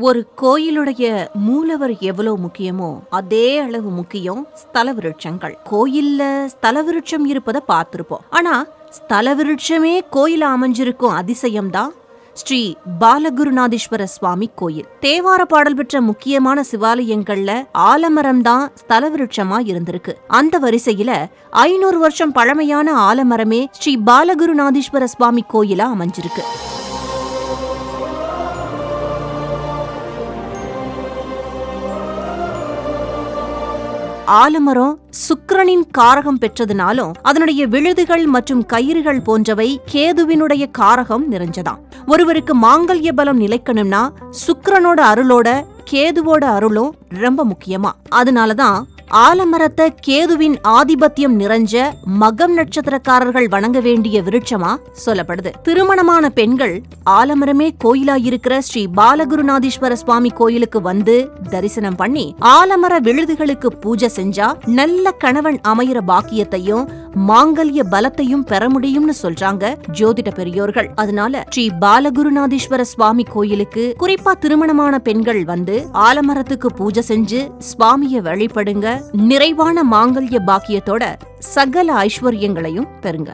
ஒரு கோயிலுடைய மூலவர் எவ்வளவு முக்கியமோ அதே அளவு முக்கியம் ஸ்தல விருட்சங்கள். கோயில்ல ஸ்தல விருட்சம் இருப்பதை பார்த்திருப்போம். ஆனா ஸ்தல விருட்சமே கோயில அமைஞ்சிருக்கும் அதிசயம்தான் ஸ்ரீ பாலகுருநாதீஸ்வர சுவாமி கோயில். தேவார பாடல் பெற்ற முக்கியமான சிவாலயங்கள்ல ஆலமரம் தான் ஸ்தல விருட்சமா இருந்திருக்கு. அந்த வரிசையில 500 வருஷம் பழமையான ஆலமரமே ஸ்ரீ பாலகுருநாதீஸ்வர சுவாமி கோயிலா அமைஞ்சிருக்கு. ஆலமரம் சுக்கிரனின் காரகம் பெற்றதுனாலும் அதனுடைய விழுதுகள் மற்றும் கயிறுகள் போன்றவை கேதுவினுடைய காரகம் நிறைஞ்சதாம். ஒருவருக்கு மாங்கல்ய பலம் நிலைக்கணும்னா சுக்கிரனோட அருளோட கேதுவோட அருளும் ரொம்ப முக்கியமா. அதனாலதான் ஆலமரத்தை கேதுவின் ஆதிபத்தியம் நிறைஞ்ச மகம் நட்சத்திரக்காரர்கள் வணங்க வேண்டிய விருட்சமா சொல்லப்படுது. திருமணமான பெண்கள் ஆலமரமே கோயிலாயிருக்கிற ஸ்ரீ பாலகுருநாதீஸ்வர சுவாமி கோயிலுக்கு வந்து தரிசனம் பண்ணி ஆலமர விழுதுகளுக்கு பூஜை செஞ்சா நல்ல கணவன் அமையிற பாக்கியத்தையும் மாங்கல்ய பலத்தையும் பெற முடியும்னு சொல்றாங்க ஜோதிட பெரியோர்கள். அதனால ஸ்ரீ பாலகுருநாதீஸ்வர சுவாமி கோயிலுக்கு குறிப்பா திருமணமான பெண்கள் வந்து ஆலமரத்துக்கு பூஜை செஞ்சு சுவாமிய வழிபடுங்க. நிறைவான மாங்கல்ய பாக்கியத்தோட சகல ஐஸ்வர்யங்களையும் பெறுங்க.